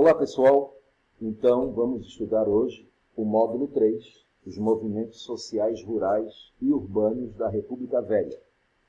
Olá pessoal, então vamos estudar hoje o módulo 3, os movimentos sociais rurais e urbanos da República Velha,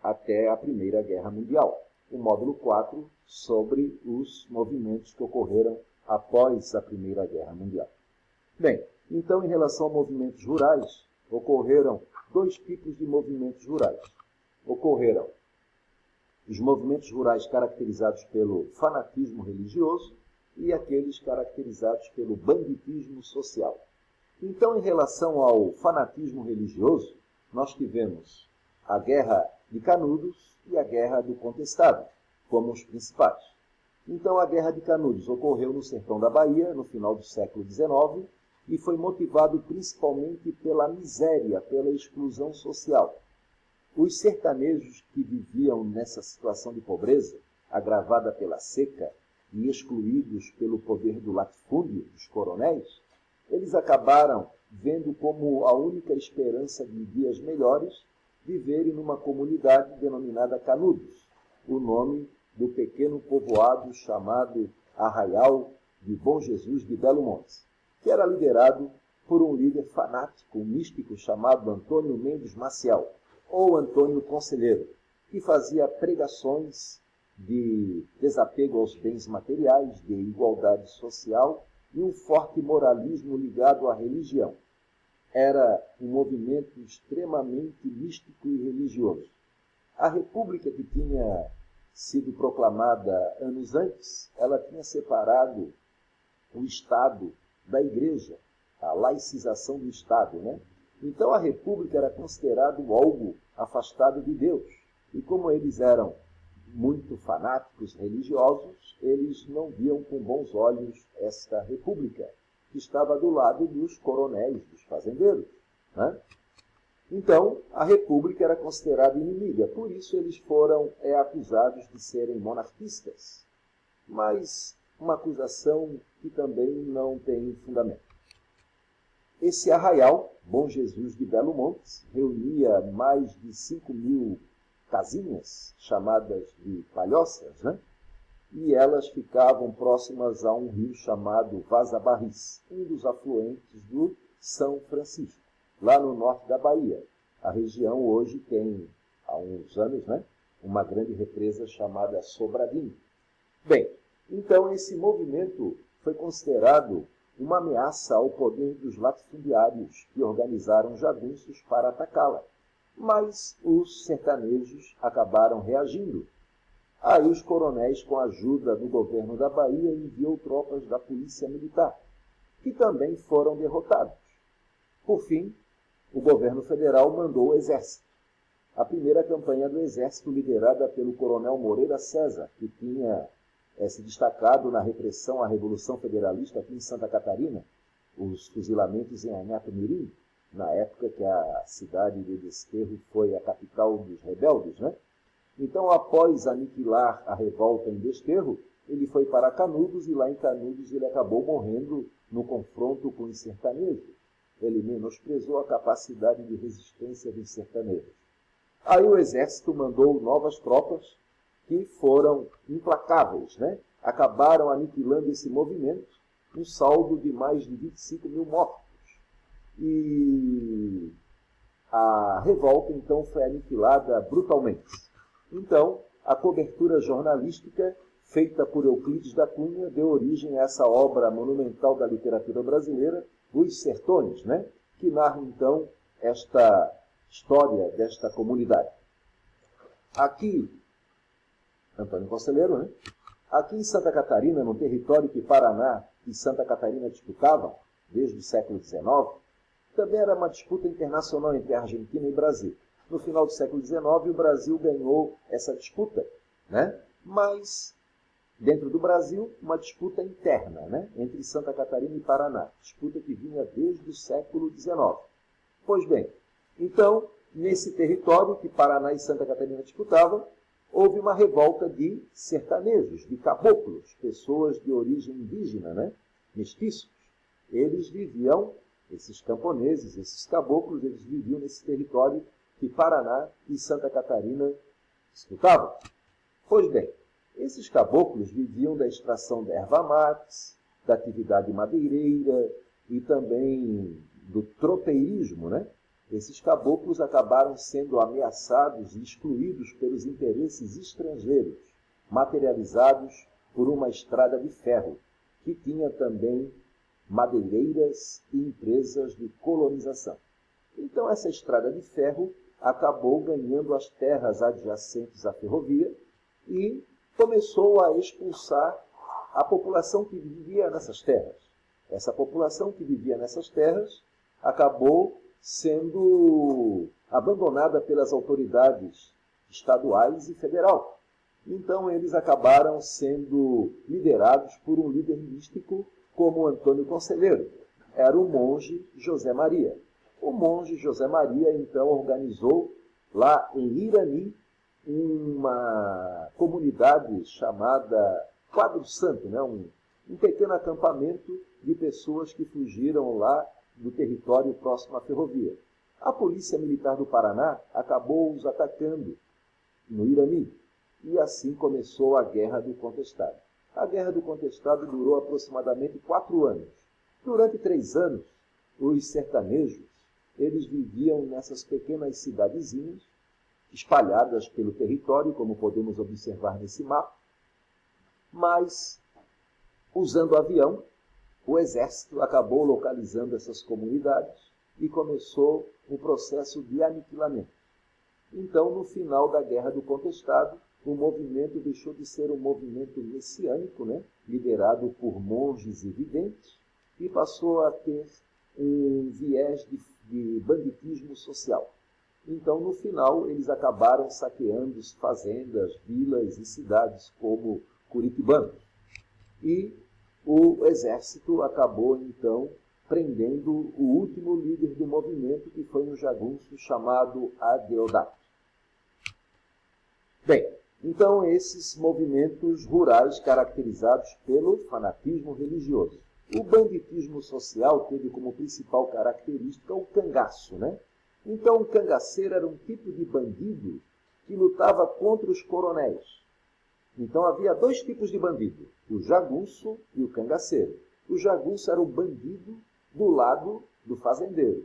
até a Primeira Guerra Mundial. O módulo 4, sobre os movimentos que ocorreram após a Primeira Guerra Mundial. Bem, então em relação a movimentos rurais, ocorreram dois tipos de movimentos rurais. Ocorreram os movimentos rurais caracterizados pelo fanatismo religioso e aqueles caracterizados pelo banditismo social. Então, em relação ao fanatismo religioso, nós tivemos a Guerra de Canudos e a Guerra do Contestado, como os principais. Então, a Guerra de Canudos ocorreu no sertão da Bahia, no final do século XIX, e foi motivado principalmente pela miséria, pela exclusão social. Os sertanejos que viviam nessa situação de pobreza, agravada pela seca e excluídos pelo poder do latifúndio, dos coronéis, eles acabaram vendo como a única esperança de dias melhores viverem numa comunidade denominada Canudos, o nome do pequeno povoado chamado Arraial de Bom Jesus de Belo Monte, que era liderado por um líder fanático, um místico chamado Antônio Mendes Maciel, ou Antônio Conselheiro, que fazia pregações de desapego aos bens materiais, de igualdade social e um forte moralismo ligado à religião. Era um movimento extremamente místico e religioso. A república que tinha sido proclamada anos antes, ela tinha separado o Estado da Igreja, a laicização do Estado, né? Então a república era considerado algo afastado de Deus. E como eles eram muito fanáticos religiosos, eles não viam com bons olhos esta república, que estava do lado dos coronéis, dos fazendeiros, né? Então, a república era considerada inimiga, por isso eles foram acusados de serem monarquistas. Mas uma acusação que também não tem fundamento. Esse arraial, Bom Jesus de Belo Monte, reunia mais de 5.000 casinhas, chamadas de palhoças, né? E elas ficavam próximas a um rio chamado Vaza Barris, um dos afluentes do São Francisco, lá no norte da Bahia. A região hoje tem, há uns anos, né, uma grande represa chamada Sobradinho. Bem, então esse movimento foi considerado uma ameaça ao poder dos latifundiários que organizaram jagunços para atacá-la. Mas os sertanejos acabaram reagindo. Aí os coronéis, com a ajuda do governo da Bahia, enviou tropas da polícia militar, que também foram derrotados. Por fim, o governo federal mandou o exército. A primeira campanha do exército, liderada pelo coronel Moreira César, que tinha se destacado na repressão à Revolução Federalista aqui em Santa Catarina, os fuzilamentos em Anhata-Mirim, na época que a cidade de Desterro foi a capital dos rebeldes, né? Então, após aniquilar a revolta em Desterro, ele foi para Canudos e lá em Canudos ele acabou morrendo no confronto com os sertanejos. Ele menosprezou a capacidade de resistência dos sertanejos. Aí o exército mandou novas tropas que foram implacáveis, né? Acabaram aniquilando esse movimento, um saldo de mais de 25.000 mortos. E a revolta, então, foi aniquilada brutalmente. Então, a cobertura jornalística feita por Euclides da Cunha deu origem a essa obra monumental da literatura brasileira, Os Sertões, né? Que narra, então, esta história desta comunidade. Aqui, Antônio Conselheiro, né? Aqui em Santa Catarina, no território que Paraná e Santa Catarina disputavam, desde o século XIX, também era uma disputa internacional entre Argentina e Brasil. No final do século XIX, o Brasil ganhou essa disputa, né? Mas, dentro do Brasil, uma disputa interna, né? Entre Santa Catarina e Paraná, disputa que vinha desde o século XIX. Pois bem, então, nesse território que Paraná e Santa Catarina disputavam, houve uma revolta de sertanejos, de caboclos, pessoas de origem indígena, né? Mestiços. Eles viviam, esses camponeses, esses caboclos, eles viviam nesse território que Paraná e Santa Catarina disputavam. Pois bem, esses caboclos viviam da extração da erva mates, da atividade madeireira e também do tropeirismo, né? Esses caboclos acabaram sendo ameaçados e excluídos pelos interesses estrangeiros, materializados por uma estrada de ferro, que tinha também madeireiras e empresas de colonização. Então, essa estrada de ferro acabou ganhando as terras adjacentes à ferrovia e começou a expulsar a população que vivia nessas terras. Essa população que vivia nessas terras acabou sendo abandonada pelas autoridades estaduais e federal. Então, eles acabaram sendo liderados por um líder místico como Antônio Conselheiro. Era o monge José Maria. O monge José Maria, então, organizou lá em Irani uma comunidade chamada Quadro Santo, né? Um pequeno acampamento de pessoas que fugiram lá do território próximo à ferrovia. A Polícia Militar do Paraná acabou os atacando no Irani e assim começou a Guerra do Contestado. A Guerra do Contestado durou aproximadamente 4 anos. Durante 3 anos, os sertanejos eles viviam nessas pequenas cidadezinhas, espalhadas pelo território, como podemos observar nesse mapa, mas, usando avião, o exército acabou localizando essas comunidades e começou o processo de aniquilamento. Então, no final da Guerra do Contestado, o movimento deixou de ser um movimento messiânico, né, liderado por monges e videntes, e passou a ter um viés de banditismo social. Então, no final, eles acabaram saqueando fazendas, vilas e cidades como Curitibano. E o exército acabou, então, prendendo o último líder do movimento, que foi um jagunço chamado Adeodato. Bem, então, esses movimentos rurais caracterizados pelo fanatismo religioso. O banditismo social teve como principal característica o cangaço, né? Então, o cangaceiro era um tipo de bandido que lutava contra os coronéis. Então, havia 2 tipos de bandido, o jagunço e o cangaceiro. O jagunço era o bandido do lado do fazendeiro.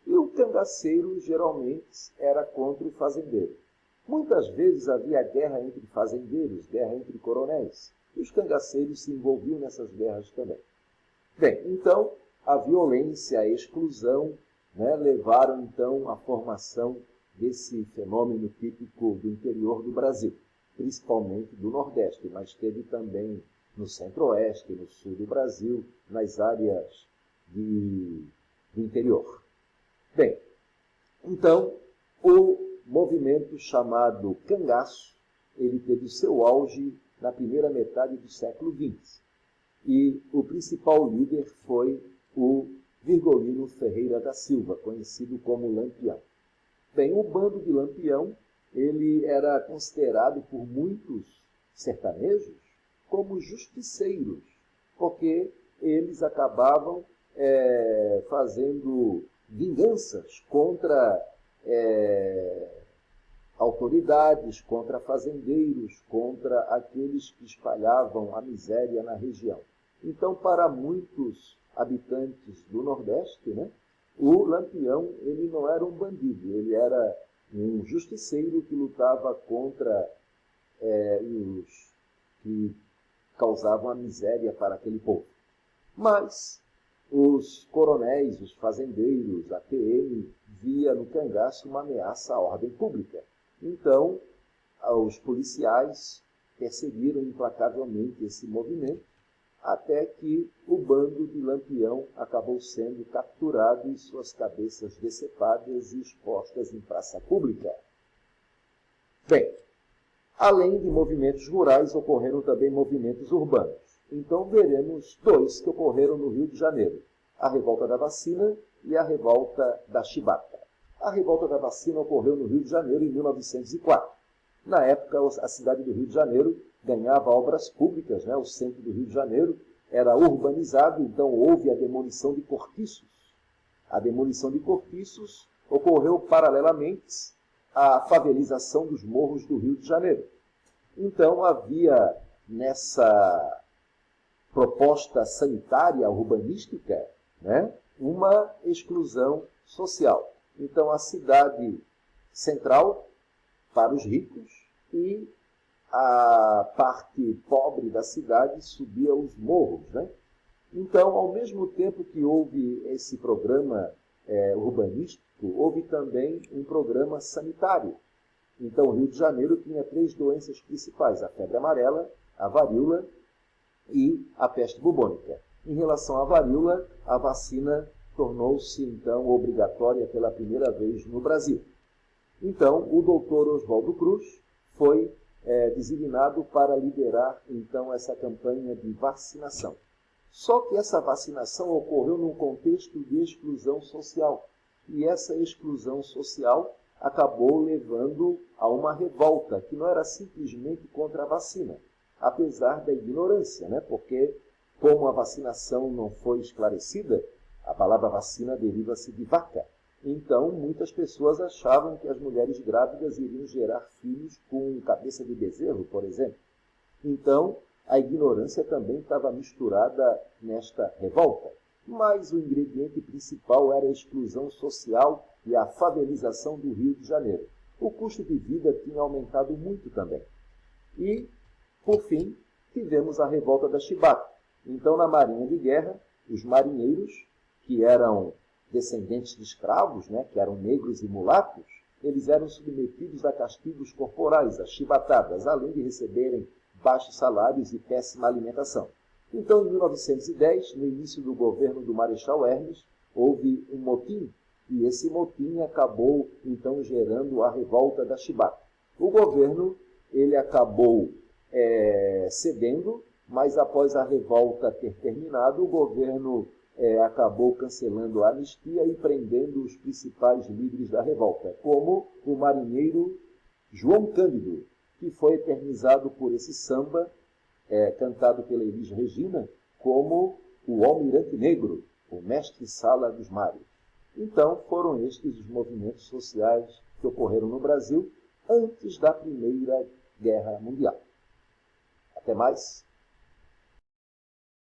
E o cangaceiro, geralmente, era contra o fazendeiro. Muitas vezes havia guerra entre fazendeiros, guerra entre coronéis. E os cangaceiros se envolviam nessas guerras também. Bem, então, a violência, a exclusão, né, levaram, então, à formação desse fenômeno típico do interior do Brasil, principalmente do Nordeste, mas teve também no Centro-Oeste, no Sul do Brasil, nas áreas do interior. Bem, então, o movimento chamado cangaço, ele teve o seu auge na primeira metade do século XX. E o principal líder foi o Virgolino Ferreira da Silva, conhecido como Lampião. Bem, o bando de Lampião, ele era considerado por muitos sertanejos como justiceiros, porque eles acabavam fazendo vinganças contra autoridades, contra fazendeiros, contra aqueles que espalhavam a miséria na região. Então, para muitos habitantes do Nordeste, né, o Lampião ele não era um bandido, ele era um justiceiro que lutava contra os que causavam a miséria para aquele povo. Mas os coronéis, os fazendeiros, a PM, via no cangaço uma ameaça à ordem pública. Então, os policiais perseguiram implacavelmente esse movimento, até que o bando de Lampião acabou sendo capturado e suas cabeças decepadas e expostas em praça pública. Bem, além de movimentos rurais, ocorreram também movimentos urbanos. Então, veremos 2 que ocorreram no Rio de Janeiro: a Revolta da Vacina e a Revolta da Chibata. A Revolta da Vacina ocorreu no Rio de Janeiro em 1904. Na época, a cidade do Rio de Janeiro ganhava obras públicas, né? O centro do Rio de Janeiro era urbanizado, então houve a demolição de cortiços. A demolição de cortiços ocorreu paralelamente à favelização dos morros do Rio de Janeiro. Então havia nessa proposta sanitária, urbanística, né, uma exclusão social. Então, a cidade central para os ricos e a parte pobre da cidade subia os morros, né? Então, ao mesmo tempo que houve esse programa urbanístico, houve também um programa sanitário. Então, o Rio de Janeiro tinha 3 doenças principais: a febre amarela, a varíola e a peste bubônica. Em relação à varíola, a vacina tornou-se, então, obrigatória pela primeira vez no Brasil. Então, o doutor Oswaldo Cruz foi designado para liderar, então, essa campanha de vacinação. Só que essa vacinação ocorreu num contexto de exclusão social. E essa exclusão social acabou levando a uma revolta, que não era simplesmente contra a vacina, apesar da ignorância, né? Porque, como a vacinação não foi esclarecida, a palavra vacina deriva-se de vaca. Então, muitas pessoas achavam que as mulheres grávidas iriam gerar filhos com cabeça de bezerro, por exemplo. Então, a ignorância também estava misturada nesta revolta. Mas o ingrediente principal era a exclusão social e a favelização do Rio de Janeiro. O custo de vida tinha aumentado muito também. E, por fim, tivemos a revolta da Chibata. Então, na Marinha de Guerra, os marinheiros, que eram descendentes de escravos, né, que eram negros e mulatos, eles eram submetidos a castigos corporais, a chibatadas, além de receberem baixos salários e péssima alimentação. Então, em 1910, no início do governo do Marechal Hermes, houve um motim, e esse motim acabou, então, gerando a revolta da Chibata. O governo ele acabou cedendo, mas após a revolta ter terminado, o governo acabou cancelando a anistia e prendendo os principais líderes da revolta, como o marinheiro João Cândido, que foi eternizado por esse samba, cantado pela Elis Regina, como o Almirante Negro, o mestre-sala dos mares. Então, foram estes os movimentos sociais que ocorreram no Brasil antes da Primeira Guerra Mundial. Até mais.